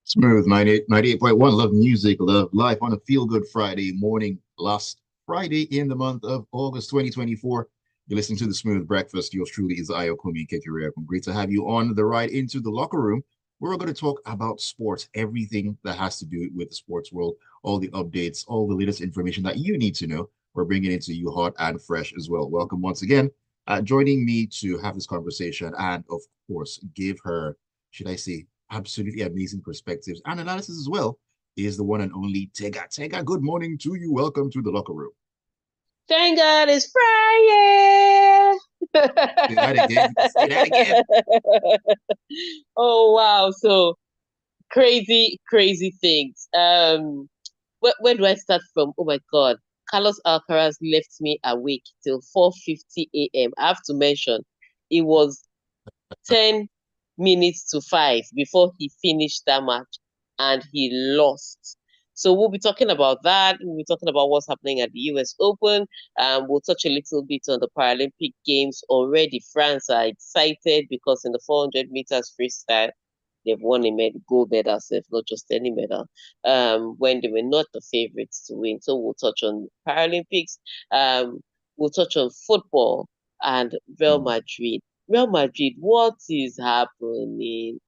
Smooth 98.1. Love music, love life on a feel good Friday morning. Last Friday in the month of August 2024. You're listening to the Smooth Breakfast. Yours truly is Ayokunmi. Great to have you on the ride into the locker room. We're going to talk about sports, everything that has to do with the sports world, all the updates, all the latest information that you need to know. We're bringing it to you hot and fresh as well. Welcome once again. Joining me to have this conversation and, of course, give her, should I say, absolutely amazing perspectives and analysis as well is the one and only Tega. Tega, good morning to you. Welcome to the locker room. Thank God it's Friday. Say that again. Say that again. Oh wow, so crazy, crazy things. Where do I start from? Oh my God. Carlos Alcaraz left me awake till 4:50 a.m. I have to mention it was 10 minutes to 5 before he finished that match and he lost. So we'll be talking about that. We'll be talking about what's happening at the US Open. We'll touch a little bit on the Paralympic Games already. France are excited because in the 400 meters freestyle, they've won a gold medal, so if not just any medal, when they were not the favorites to win. So we'll touch on Paralympics. We'll touch on football and Real Mm. Madrid. Real Madrid, what is happening?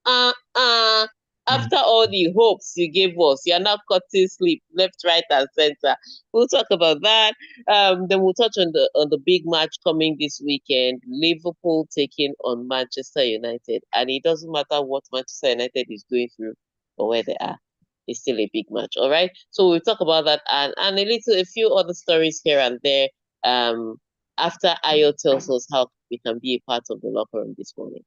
After all the hopes you gave us, you're now cutting sleep left, right, and center. We'll talk about that. Then we'll touch on the big match coming this weekend. Liverpool taking on Manchester United, and it doesn't matter what Manchester United is going through or where they are. It's still a big match. All right. So we'll talk about that and a few other stories here and there. Um, after Ayo tells us how we can be a part of the locker room this morning.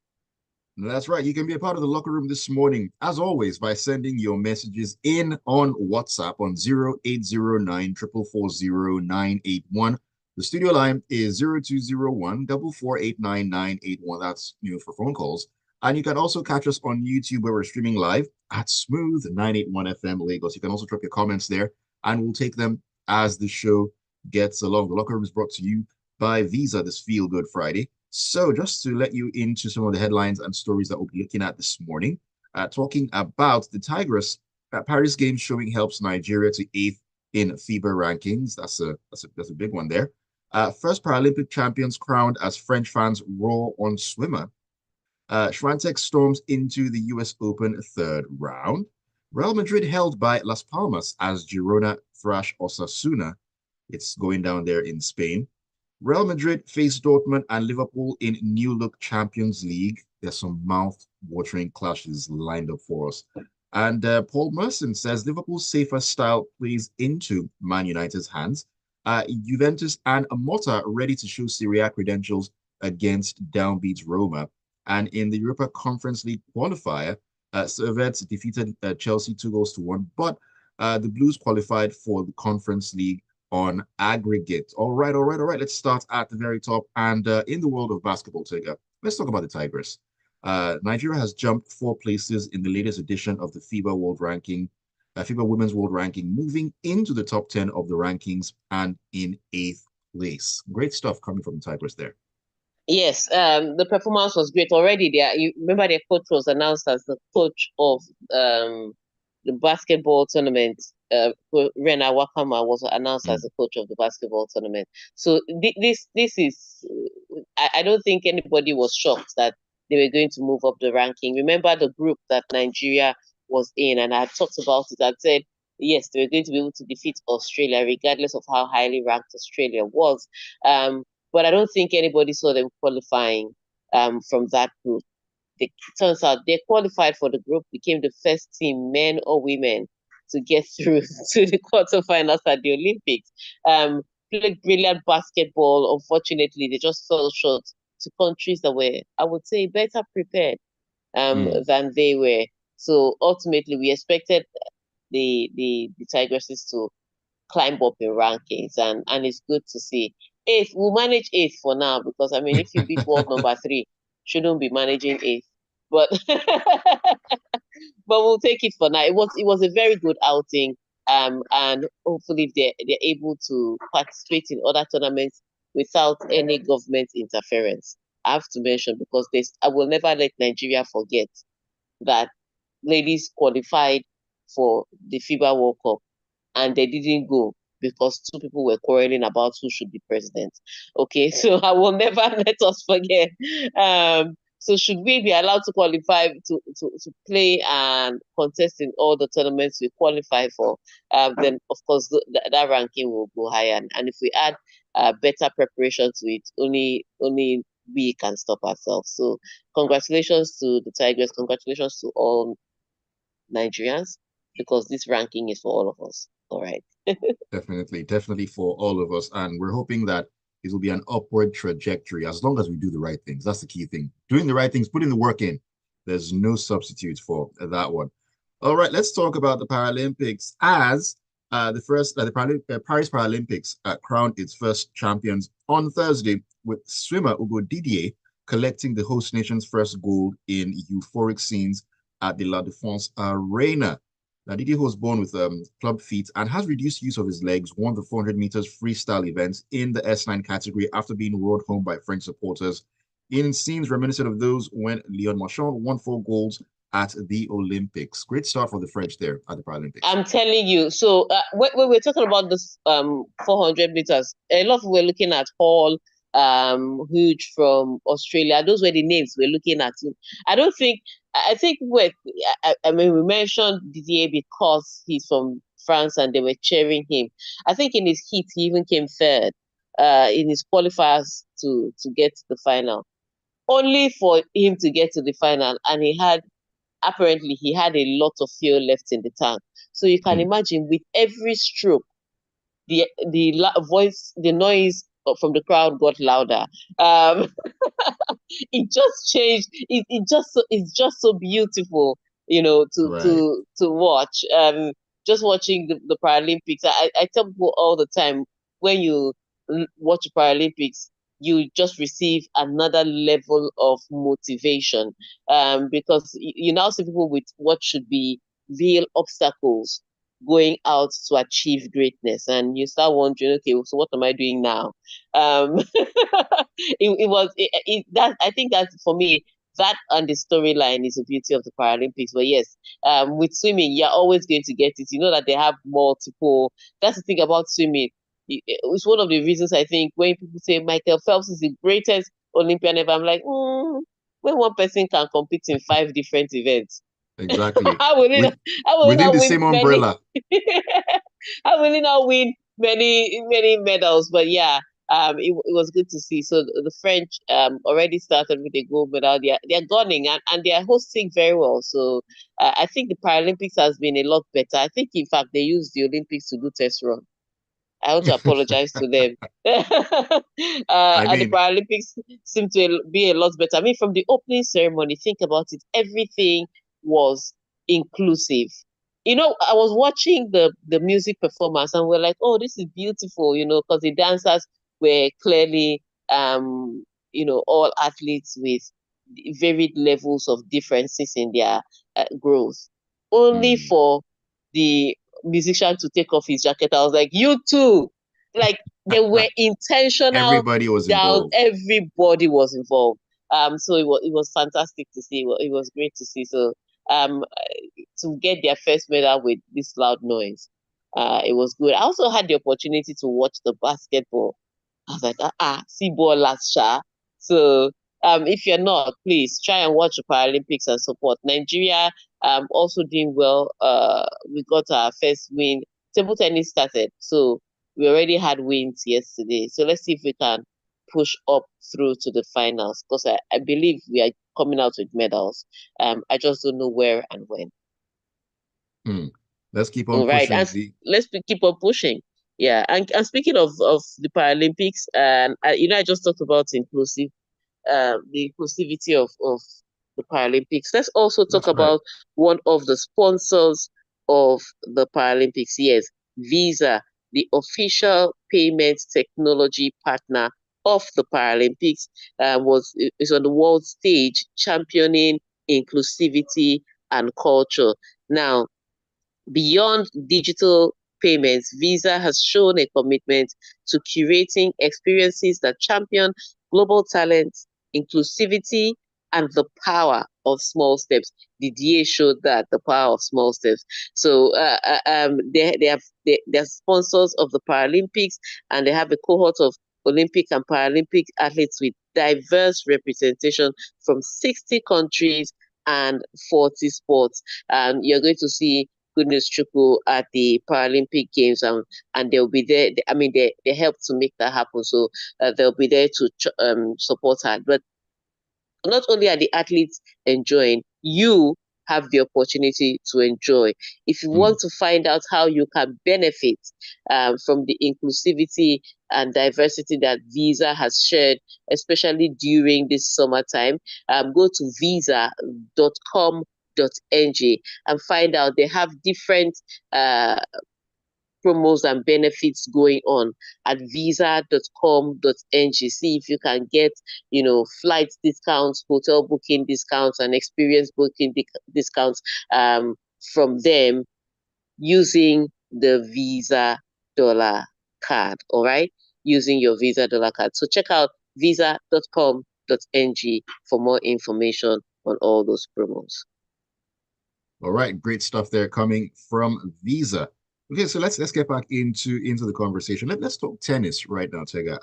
That's right. You can be a part of the locker room this morning, as always, by sending your messages in on WhatsApp on 0809 440 The studio line is 0201 4489981. That's for phone calls. And you can also catch us on YouTube where we're streaming live at Smooth 981 FM Lagos. You can also drop your comments there and we'll take them as the show gets along. The locker room is brought to you by Visa this Feel Good Friday. So, just to let you into some of the headlines and stories that we'll be looking at this morning, talking about the Tigers at Paris Games showing helps Nigeria to eighth in FIBA rankings. That's a big one there. First Paralympic champions crowned as French fans roar on swimmer. Schwantek storms into the US Open third round. Real Madrid held by Las Palmas as Girona thrash Osasuna. It's going down there in Spain. Real Madrid face Dortmund and Liverpool in new look Champions League. There's some mouth-watering clashes lined up for us. And Paul Merson says Liverpool's safer style plays into Man United's hands. Juventus and Motta ready to show Serie A credentials against downbeat Roma. And in the Europa Conference League qualifier, Servette defeated Chelsea 2-1, but the Blues qualified for the Conference League on aggregate. All right. Let's start at the very top. And in the world of basketball, Tega, let's talk about the Tigers. Nigeria has jumped 4 places in the latest edition of the FIBA Women's World Ranking, moving into the top 10 of the rankings and in eighth place. Great stuff coming from the Tigers there. Yes, the performance was great already. There, you remember their coach was announced as the coach of the basketball tournament. Rena Wakama was announced as Mm. the coach of the basketball tournament. So this is, I don't think anybody was shocked that they were going to move up the ranking. Remember the group that Nigeria was in, and I talked about it. I said yes, they were going to be able to defeat Australia, regardless of how highly ranked Australia was. But I don't think anybody saw them qualifying from that group. It turns out they qualified for the group, became the first team, men or women, to get through to the quarterfinals at the Olympics. Um, Played brilliant basketball. Unfortunately, they just fell short to countries that were, I would say, better prepared Mm. than they were. So ultimately, we expected the Tigresses to climb up in rankings, and it's good to see. Eighth, we'll manage eighth for now because I mean, if you beat world number three, shouldn't be managing eighth. But but we'll take it for now. It was a very good outing. And hopefully they're able to participate in other tournaments without any government interference. I have to mention because this I will never let Nigeria forget that ladies qualified for the FIBA World Cup and they didn't go because two people were quarreling about who should be president. Okay, so I will never let us forget. So should we be allowed to qualify to play and contest in all the tournaments we qualify for? Then of course that ranking will go higher, and if we add better preparation to it, only we can stop ourselves. So congratulations to the Tigers, congratulations to all Nigerians, because this ranking is for all of us. All right. Definitely for all of us. And we're hoping that it will be an upward trajectory as long as we do the right things. That's the key thing. Doing the right things, putting the work in. There's no substitute for that one. All right, let's talk about the Paralympics as the Paris Paralympics crowned its first champions on Thursday with swimmer Ugo Didier collecting the host nation's first gold in euphoric scenes at the La Défense Arena. Now, Didier was born with club feet and has reduced use of his legs, won the 400 meters freestyle event in the S9 category after being roared home by French supporters in scenes reminiscent of those when Leon Marchand won 4 golds at the Olympics. Great start for the French there at the Paralympics. I'm telling you. So when we're talking about this 400 meters, a lot of we're looking at Hall, Huge from Australia. Those were the names we're looking at. I don't think. I think I mean, we mentioned Didier because he's from France and they were cheering him. I think in his heat he even came third in his qualifiers to get to the final. Only for him to get to the final, and apparently he had a lot of fuel left in the tank. So you can imagine with every stroke, the the noise from the crowd got louder. It just changed. It's just so beautiful, Right. to watch. Just watching the Paralympics. I tell people all the time, when you watch the Paralympics, you just receive another level of motivation. Because you now see people with what should be real obstacles going out to achieve greatness, and you start wondering, okay, so what am I doing now? That, I think that for me, that and the storyline is the beauty of the Paralympics. But yes, with swimming, you're always going to get it. You know that they have multiple. That's the thing about swimming. It's one of the reasons I think when people say Michael Phelps is the greatest Olympian ever, I'm like, when one person can compete in 5 different events, Exactly. how will With how will he within not the win same many? umbrella. How will he not win many medals? But yeah, it was good to see. So the French already started with a gold medal. They're gunning, and they're hosting very well. So I think the Paralympics has been a lot better. I think in fact they used the Olympics to do test run. I want to apologize to them. I And the mean, Paralympics seem to be a lot better. I mean, from the opening ceremony, think about it, everything was inclusive. I was watching the music performance and we're like, oh, this is beautiful, because the dancers were clearly, all athletes with varied levels of differences in their growth. Only mm, for the musician to take off his jacket, I was like, you too. Like, they were intentional everybody was down, involved. everybody was involved. So it was fantastic to see. It was great to see. So to get their first medal with this loud noise, it was good. I also had the opportunity to watch the basketball. I was like, see ball last sha. So if you're not, please try and watch the Paralympics and support Nigeria. Also doing well. We got our first win. Table tennis started, so we already had wins yesterday. So let's see if we can push up through to the finals, because I believe we are coming out with medals. I just don't know where and when. Hmm. Let's keep on All right, pushing and the let's keep on pushing. Yeah, and speaking of the Paralympics, and I just talked about the inclusivity of the Paralympics. Let's also talk That's right. about one of the sponsors of the Paralympics. Yes, Visa, the official payment technology partner of the Paralympics, is on the world stage championing inclusivity and culture. Now, beyond digital payments, Visa has shown a commitment to curating experiences that champion global talent, inclusivity, and the power of small steps. The DA showed that the power of small steps. So they're sponsors of the Paralympics, and they have a cohort of Olympic and Paralympic athletes with diverse representation from 60 countries and 40 sports. And you're going to see Goodness Chukwu at the Paralympic Games, and they'll be there. I mean, they helped to make that happen, so they'll be there to support her. But not only are the athletes enjoying, you have the opportunity to enjoy. If you want to find out how you can benefit from the inclusivity and diversity that Visa has shared, especially during this summertime, go to visa.com.ng and find out. They have different promos and benefits going on at visa.com.ng. See if you can get, flight discounts, hotel booking discounts, and experience booking discounts from them using the Visa dollar card. All right, using your Visa dollar card. So check out visa.com.ng for more information on all those promos. All right, great stuff there coming from Visa. Okay, so let's get back into the conversation. Let's talk tennis right now, Tega.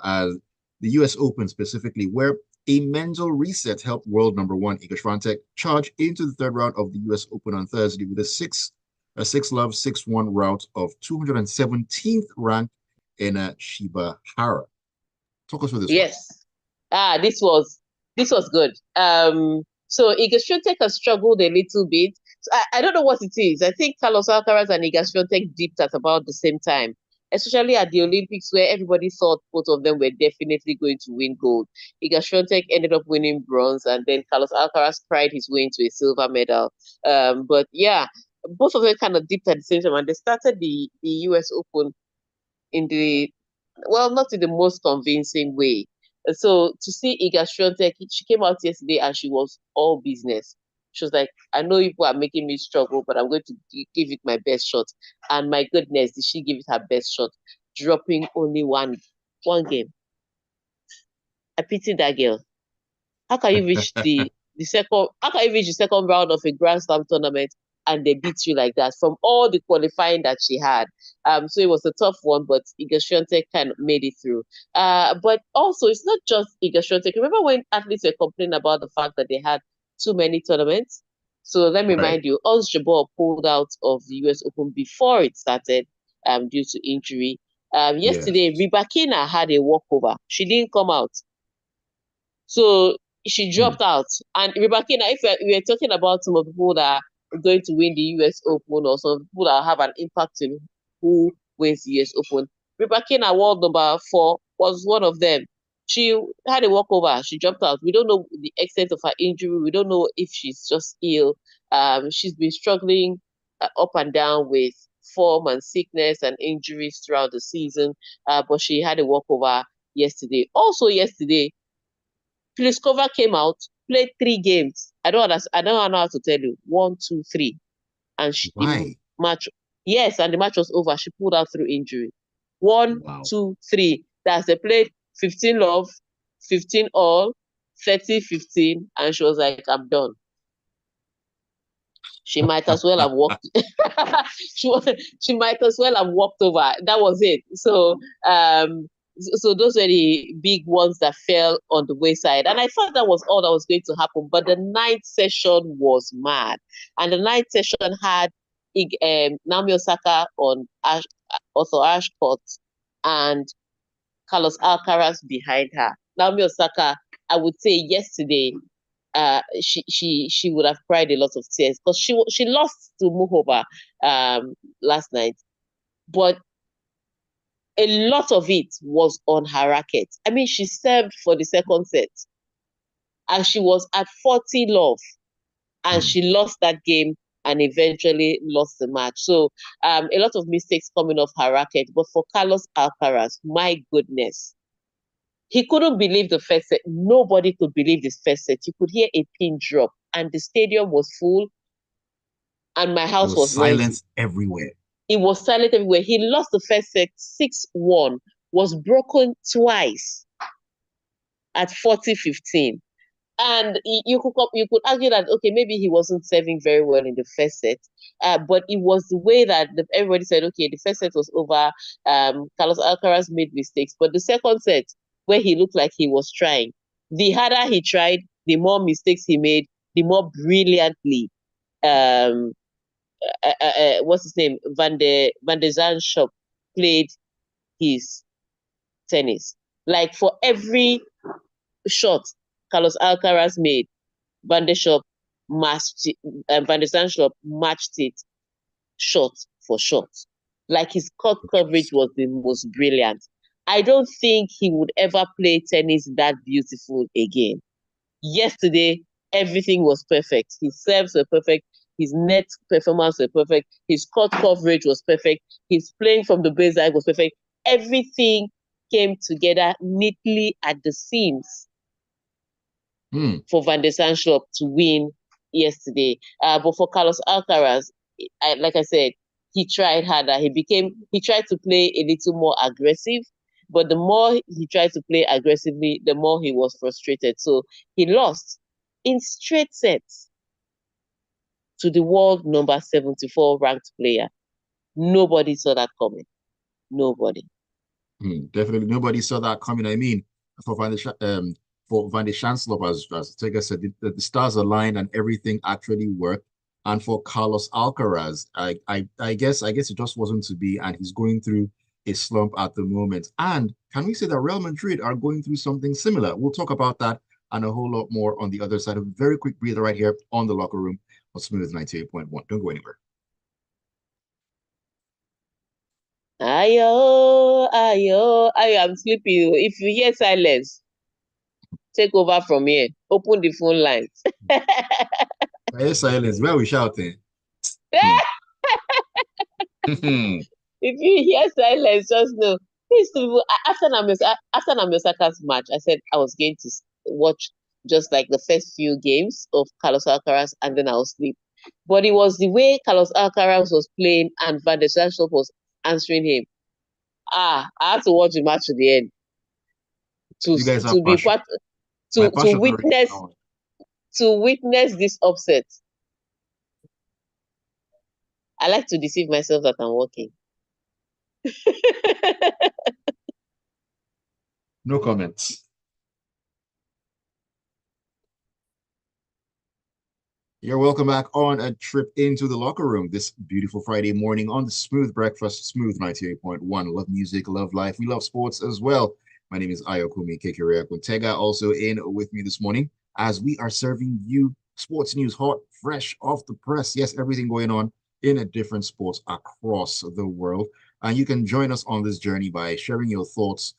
The U.S. Open specifically, where a mental reset helped world number one Iga Swiatek charge into the third round of the U.S. Open on Thursday with a 6-love 6-1 rout of 217th ranked in Shiba Hara. Talk us through this. Yes. This was good. So Iga Swiatek has struggled a little bit. So I don't know what it is. I think Carlos Alcaraz and Iga Swiatek dipped at about the same time, especially at the Olympics, where everybody thought both of them were definitely going to win gold. Iga Swiatek ended up winning bronze, and then Carlos Alcaraz cried his way into a silver medal. But yeah, both of them kind of dipped at the same time, and they started the US Open in not in the most convincing way. So to see Iga Swiatek, she came out yesterday and she was all business. She was like, I know people are making me struggle, but I'm going to give it my best shot. And my goodness, did she give it her best shot, dropping only one game. I pity that girl. How can you reach the second? How can you reach the second round of a Grand Slam tournament and they beat you like that from all the qualifying that she had? So it was a tough one, but Iga Swiatek kind of made it through. But also, it's not just Iga Swiatek. Remember when athletes were complaining about the fact that they had too many tournaments? So let me remind you, Ons Jabeur pulled out of the US Open before it started due to injury. Yesterday, Rybakina had a walkover. She didn't come out. So she dropped out. And Rybakina, if we are talking about some of the people that are going to win the US Open or some people that have an impact in who wins the US Open, Rybakina, world number 4, was one of them. She had a walkover. She dropped out. We don't know the extent of her injury. We don't know if she's just ill. She's been struggling up and down with form and sickness and injuries throughout the season. But she had a walkover yesterday. Also yesterday, Pliskova came out, played 3 games. I don't know how to tell you. 1, 2, 3. And the match, yes, and the match was over. She pulled out through injury. 1, 2, 3. That's they played 15 love, 15 all, 30, 15, and she was like, I'm done. She might as well have walked. she might as well have walked over. That was it. So those were the big ones that fell on the wayside. And I thought that was all that was going to happen. But the ninth session was mad. And the ninth session had Naomi Osaka on Ash court and Carlos Alcaraz behind her. Naomi Osaka, I would say yesterday, she would have cried a lot of tears because she lost to Muhova last night. But a lot of it was on her racket. I mean, she served for the second set and she was at 40 love and she lost that game and eventually lost the match. So a lot of mistakes coming off her racket. But for Carlos Alcaraz, my goodness, he couldn't believe the first set. Nobody could believe this first set. You could hear a pin drop and the stadium was full and my house was silence everywhere. It was silent everywhere. He lost the first set 6-1, was broken twice at 40-15. And you could argue that okay, maybe he wasn't serving very well in the first set, but it was the way that everybody said okay, the first set was over. Carlos Alcaraz made mistakes, but the second set, where he looked like he was trying, the harder he tried, the more mistakes he made, the more brilliantly um what's his name, Van de Zandschulp played his tennis. Like for every shot Carlos Alcaraz made, Van de Shop matched it, Van de Zandschulp matched it shot for shot. Like his court coverage was the most brilliant. I don't think he would ever play tennis that beautiful again. Yesterday, everything was perfect. His serves were perfect. His net performance was perfect. His court coverage was perfect. His playing from the baseline was perfect. Everything came together neatly at the seams for Van de Zandschulp to win yesterday. But for Carlos Alcaraz, like I said, he tried harder. He tried to play a little more aggressive, but the more he tried to play aggressively, the more he was frustrated. So he lost in straight sets to the world number 74 ranked player. Nobody saw that coming. Nobody. Definitely, nobody saw that coming. I mean, for Van de Chancellor, as Tega said, the stars aligned and everything actually worked. And for Carlos Alcaraz, I guess it just wasn't to be, and he's going through a slump at the moment. And can we say that Real Madrid are going through something similar? We'll talk about that and a whole lot more on the other side. A very quick breather right here on the locker room on Smooth 98.1. Don't go anywhere. Ayo, ayo, ayo, I'm sleepy. If you hear silence, take over from here. Open the phone lines. Hey, silence. Where are we shouting? Hmm. If you hear silence, just know. After Namesaka's match, I said I was going to watch just like the first few games of Carlos Alcaraz and then I'll sleep. But it was the way Carlos Alcaraz was playing and Van der Sar was answering him. I had to watch the match to the end to You guys to have be passion. part My to passion already gone. witness this upset. I like to deceive myself that I'm working. No comments. You're welcome back on a trip into the locker room this beautiful Friday morning on the Smooth Breakfast, Smooth 98.1. Love music, love life. We love sports as well. My name is Ayokunmi Tega also in with me this morning as we are serving you sports news hot, fresh off the press. Yes, everything going on in a different sports across the world. And you can join us on this journey by sharing your thoughts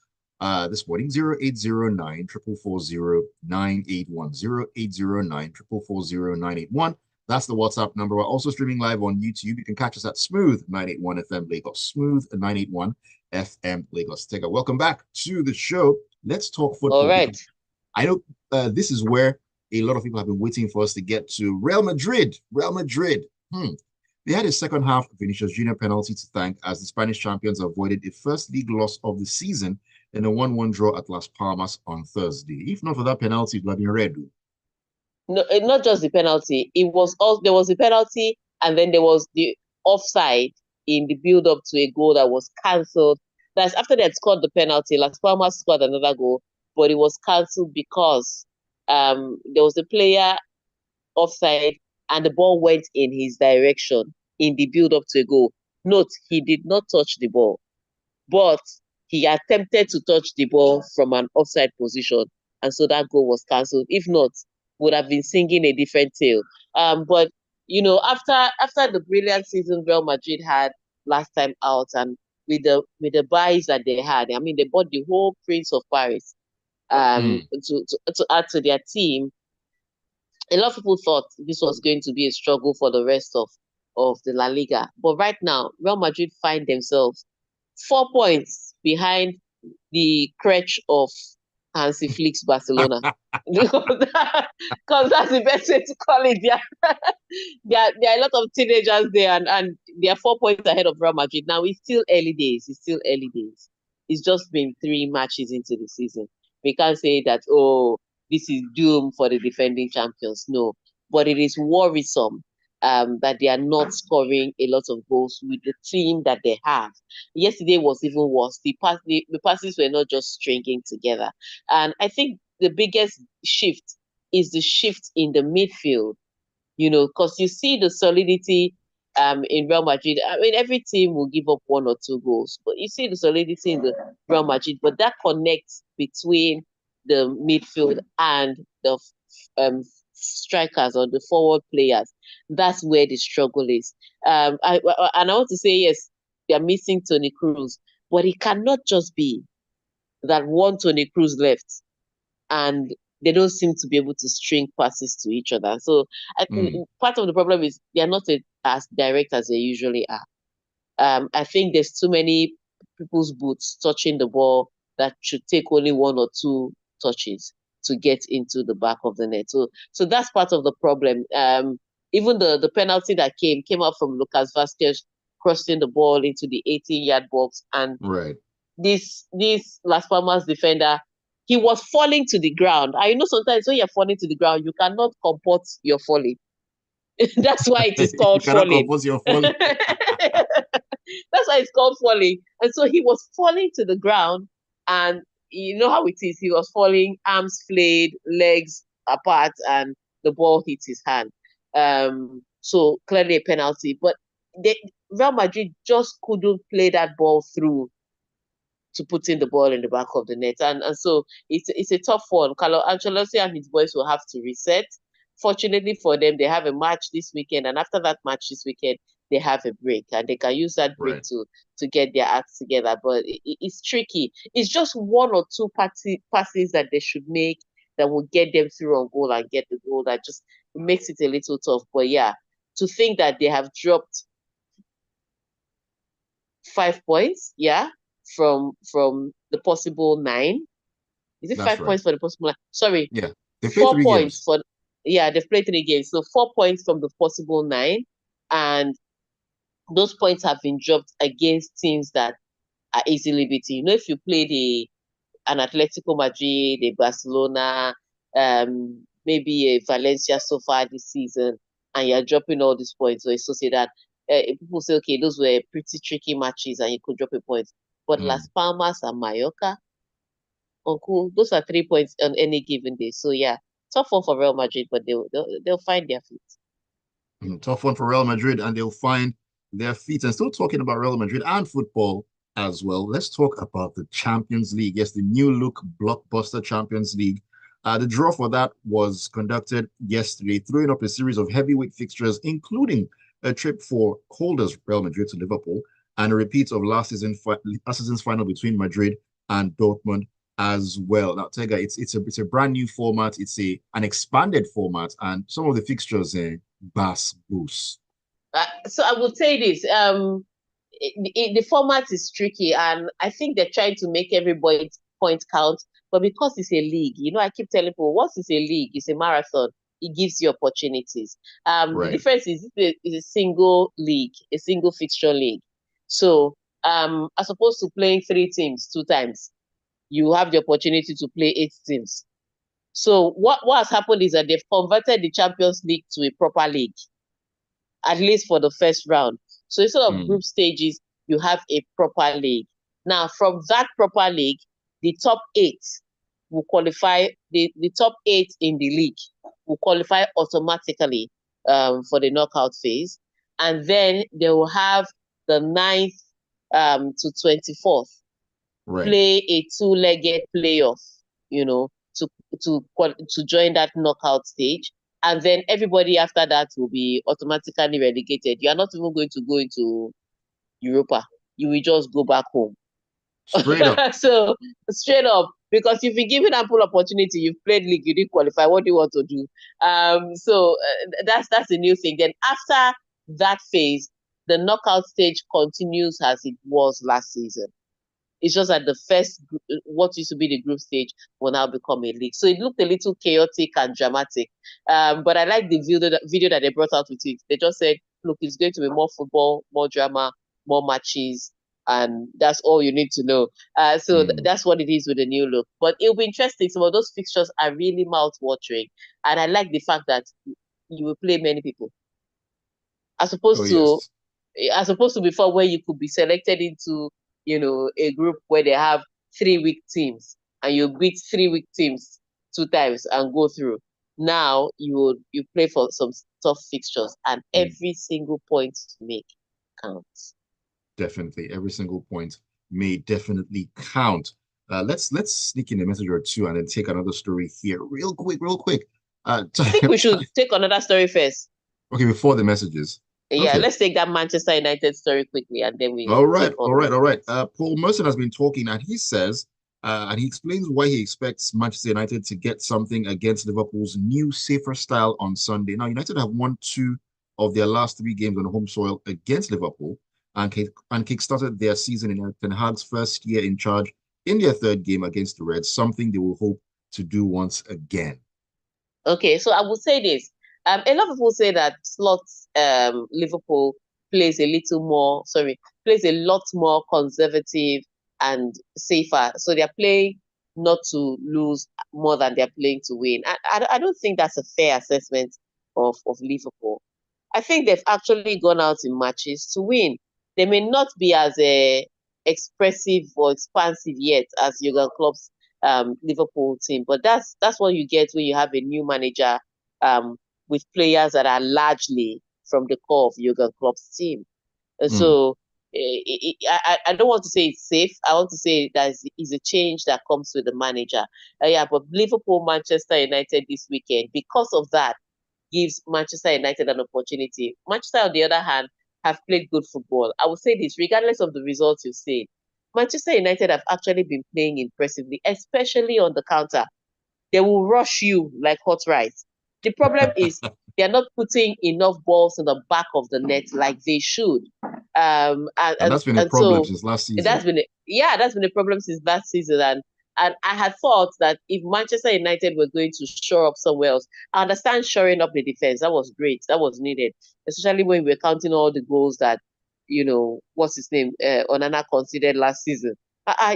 this morning, 0809 440 981. 0809 440 981. That's the WhatsApp number. We're also streaming live on YouTube. You can catch us at Smooth 981 FM Lagos. Smooth 981 FM Lagos. Tega, welcome back to the show. Let's talk All football. right. I know this is where a lot of people have been waiting for us to get to. Real Madrid. Real Madrid. They had a second half Vinicius Junior penalty to thank as the Spanish champions avoided a first league loss of the season in a 1-1 draw at Las Palmas on Thursday. If not for that penalty, it would have been red. No, not just the penalty. It was also there was a penalty, and then there was the offside in the build up to a goal that was cancelled. That's after they had scored the penalty. Las Palmas scored another goal, but it was cancelled because there was a player offside and the ball went in his direction in the build up to a goal. Note, he did not touch the ball, but he attempted to touch the ball from an offside position, and so that goal was cancelled. If not, would have been singing a different tale. But after the brilliant season Real Madrid had last time out, and with the buys that they had, I mean, they bought the whole Prince of Paris to add to their team. A lot of people thought this was going to be a struggle for the rest of the La Liga. But right now, Real Madrid find themselves 4 points behind the crutch of Hansi Flick's Barcelona. Because that's the best way to call it. There are a lot of teenagers there, and they are 4 points ahead of Real Madrid. Now, it's still early days. It's just been 3 matches into the season. We can't say that, oh, this is doom for the defending champions. No, but it is worrisome that they are not scoring a lot of goals with the team that they have. Yesterday was even worse. The passes were not just stringing together. And I think the biggest shift is the shift in the midfield, because you see the solidity in Real Madrid. I mean, every team will give up one or two goals, but you see the solidity in the Real Madrid, but that connects between the midfield and the strikers or the forward players. That's where the struggle is. And I want to say, yes, they're missing Tony Cruz, but it cannot just be that one Tony Cruz left and they don't seem to be able to string passes to each other. So I think part of the problem is they are not as direct as they usually are. I think there's too many people's boots touching the ball that should take only one or two touches to get into the back of the net. So that's part of the problem. Even the penalty that came out from Lucas Vasquez crossing the ball into the 18-yard box, and right. this Las Palmas defender, he was falling to the ground. I know sometimes when you're falling to the ground, you cannot comport your falling. That's why it is You called cannot falling. compose your fall. That's why it's called falling. And so he was falling to the ground, and you know how it is. He was falling, arms flayed, legs apart, and the ball hit his hand. So clearly a penalty. But Real Madrid just couldn't play that ball through to putting the ball in the back of the net. And so it's a tough one. Carlo Ancelotti and his boys will have to reset. Fortunately for them, they have a match this weekend, and after that match this weekend, they have a break, and they can use that break Right. to get their acts together. But it's tricky. It's just one or two passes that they should make that will get them through on goal and get the goal. That just makes it a little tough. But yeah, to think that they have dropped 5 points, yeah, from the possible 9. Is it That's 5 points right. for the possible 9? Sorry, Yeah. They played 4 points 3 games. for, yeah, they've played 3 games. So 4 points from the possible 9. And those points have been dropped against teams that are easily beaten. If you play an Atletico Madrid, a Barcelona, maybe a Valencia so far this season, and you're dropping all these points, or a Sociedad, people say, okay, those were pretty tricky matches and you could drop a point. But Las Palmas and Mallorca, uncle, those are 3 points on any given day. So yeah, tough one for Real Madrid, but they'll find their feet. Tough one for Real Madrid, and they'll find their feet. And still talking about Real Madrid and football as well, let's talk about the Champions League. Yes, the new look blockbuster Champions League. The draw for that was conducted yesterday, throwing up a series of heavyweight fixtures, including a trip for holders Real Madrid to Liverpool, and a repeat of last season's final between Madrid and Dortmund as well. Now, Tega, it's a brand new format. It's an expanded format, and some of the fixtures Bass Boost. So I will say this. The format is tricky, and I think they're trying to make everybody point count. But because it's a league, I keep telling people, once it's a league, it's a marathon. It gives you opportunities. The Right. difference is it's a single league, a single fixture league. So, as opposed to playing 3 teams 2 times, you have the opportunity to play 8 teams. So, what has happened is that they've converted the Champions League to a proper league, at least for the first round. So instead of group stages, you have a proper league. Now, from that proper league, the top 8 will qualify, the top 8 in the league will qualify automatically for the knockout phase. And then they will have the 9th to 24th play a 2-legged playoff, to join that knockout stage. And then everybody after that will be automatically relegated. You are not even going to go into Europa. You will just go back home. Straight up. So straight up, because you've been given ample opportunity, you've played league, you didn't qualify. What do you want to do? So that's a new thing. Then after that phase, the knockout stage continues as it was last season. It's just that the first, what used to be the group stage, will now become a league. So it looked a little chaotic and dramatic. But I like the video that they brought out with it. They just said, look, it's going to be more football, more drama, more matches. and that's all you need to know. So that's what it is with the new look. But it'll be interesting. Some of those fixtures are really mouth-watering, and I like the fact that you will play many people, as Oh, opposed to yes. before, where you could be selected into a group where they have 3 weak teams, and you beat 3 weak teams 2 times and go through. Now you play for some tough fixtures, and every single point you make counts. Definitely. Every single point may definitely count. Let's sneak in a message or two and then take another story here. Real quick, real quick. I think we should take another story first. Okay, before the messages. Yeah, Okay. let's take that Manchester United story quickly, and then we All right, take on all right, the all right. next. Paul Merson has been talking, and he says, and he explains why he expects Manchester United to get something against Liverpool's new safer style on Sunday. Now, United have won 2 of their last 3 games on home soil against Liverpool, and kick-started their season in Ten Hag's first year in charge in their third game against the Reds, something they will hope to do once again. Okay, so I would say this. A lot of people say that Liverpool plays a little more, sorry, plays a lot more conservative and safer. So they're playing not to lose more than they're playing to win. I don't think that's a fair assessment of Liverpool. I think they've actually gone out in matches to win. They may not be as expressive or expansive yet as Jurgen Klopp's Liverpool team, but that's what you get when you have a new manager with players that are largely from the core of Jurgen Klopp's team. And Mm. so I don't want to say it's safe. I want to say that is a change that comes with the manager. Yeah, but Liverpool, Manchester United this weekend, because of that, gives Manchester United an opportunity. Manchester, on the other hand, have played good football. I will say this, regardless of the results you've seen, Manchester United have actually been playing impressively, especially on the counter. They will rush you like hot rice. The problem is they're not putting enough balls in the back of the net like they should. And, And and, that's been a and problem so since last season. that's been a problem since last season. And I had thought that if Manchester United were going to shore up somewhere else, I understand shoring up the defense. That was great. That was needed, especially when we were counting all the goals that, what's his name, Onana considered last season.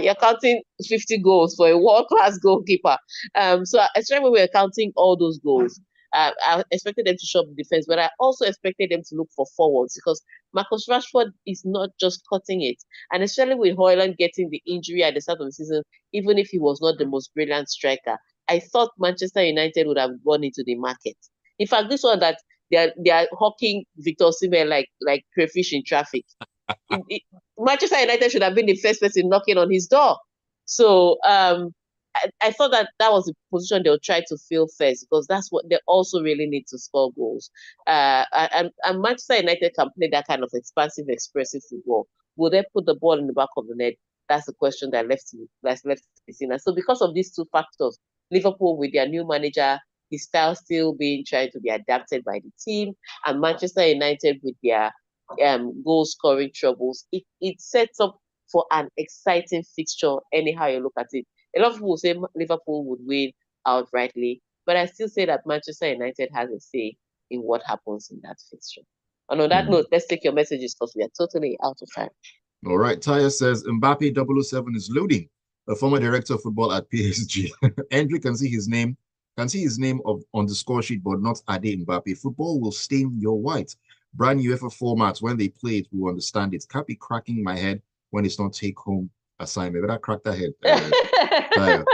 You're counting 50 goals for a world-class goalkeeper. So especially when we were counting all those goals, I expected them to shore up the defense, but I also expected them to look for forwards, because Marcus Rashford is not just cutting it. And especially with Højlund getting the injury at the start of the season, even if he was not the most brilliant striker, I thought Manchester United would have gone into the market. In fact, this one that they are hawking Victor Osimhen like crayfish in traffic. Manchester United should have been the first person knocking on his door. So I thought that was the position they'll try to fill first, because that's what they also really need to score goals. And Manchester United can play that kind of expansive, expressive football. Will they put the ball in the back of the net? That's the question that's left to be seen. And so, because of these two factors, Liverpool with their new manager, his style still being trying to be adapted by the team, and Manchester United with their goal scoring troubles, it sets up for an exciting fixture anyhow you look at it. A lot of people say Liverpool would win outrightly, but I still say that Manchester United has a say in what happens in that fixture. And on that Mm. note, let's take your messages because we are totally out of time. All right. Taya says Mbappe 007 is loading, a former director of football at PSG. Andrew can see his name on the score sheet, but not Ade Mbappe. Football will stain your white. Brand UEFA formats, when they play it, we will understand it. Can't be cracking my head when it's not take home assignment. But I cracked that head, Taya.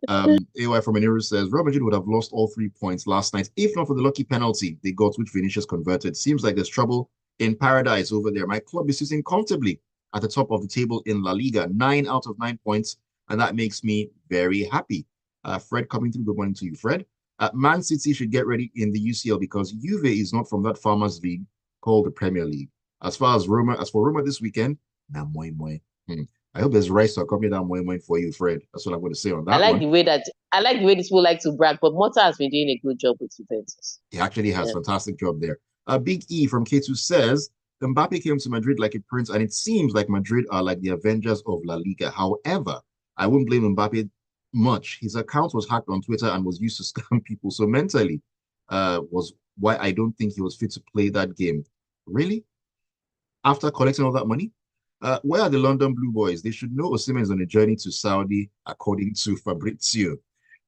AY from Maniru says Real Madrid would have lost all 3 points last night if not for the lucky penalty they got, which Vinicius converted. Seems like there's trouble in paradise over there. My club is sitting comfortably at the top of the table in La Liga, 9 out of 9 points, and that makes me very happy. Fred coming through. Good morning to you, Fred. Man City should get ready in the UCL because Juve is not from that farmers league called the Premier League. As for Roma this weekend, nah, moi moi. I hope there's rice to accompany that moi moi for you, Fred. That's what I'm going to say on I that like one. the way that I like the way these people like to brag, but Mota has been doing a good job with Juventus. He actually has fantastic job there. Big E from K2 says Mbappe came to Madrid like a prince, and it seems like Madrid are like the Avengers of La Liga. However, I wouldn't blame Mbappe much. His account was hacked on Twitter and was used to scam people. So mentally, was why I don't think he was fit to play that game. Really? After collecting all that money? Where are the London Blue Boys? They should know Osimhen is on a journey to Saudi, according to Fabrizio.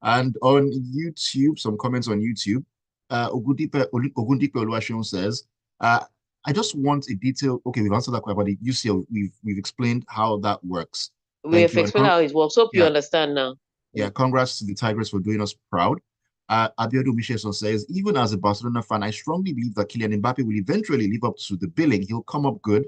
And on YouTube, some comments on YouTube. Ogundipe Oluwaseun says, I just want a detail. Okay, we've answered that question about the UCL. We've explained how that works. We Thank have you. And explained how it works. Hope you yeah, understand now. yeah, congrats to the Tigers for doing us proud. Abiodun Michelson says, even as a Barcelona fan, I strongly believe that Kylian Mbappe will eventually live up to the billing. He'll come up good.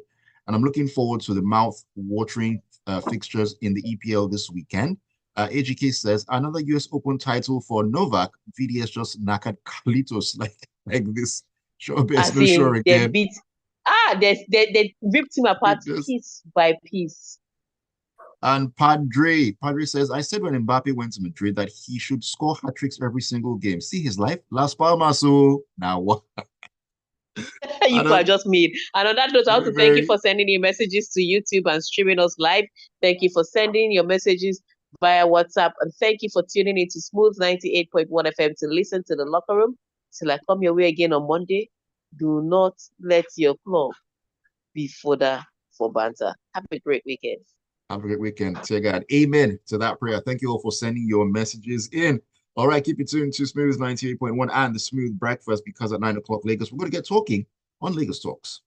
And I'm looking forward to the mouth-watering fixtures in the EPL this weekend. AGK says, another US Open title for Novak. VDS just knackered Carlitos like this. Sure, best As no sure in, they again. beat. They ripped him apart Goodness. piece by piece. And Padre says, I said when Mbappe went to Madrid that he should score hat tricks every single game. See his life? Las Palmas. So now what? You I people are don't just mean. And on that note, I want very, to thank you very for sending your messages to YouTube and streaming us live. Thank you for sending your messages via WhatsApp. And thank you for tuning into Smooth 98.1 FM to listen to the locker room. Till I come your way again on Monday. Do not let your club be fodder for banter. Have a great weekend. have a great weekend. Tega, amen to that prayer. Thank you all for sending your messages in. All right, keep it tuned to Smooth 98.1 and the Smooth Breakfast because at 9 o'clock Lagos, we're going to get talking on Lagos Talks.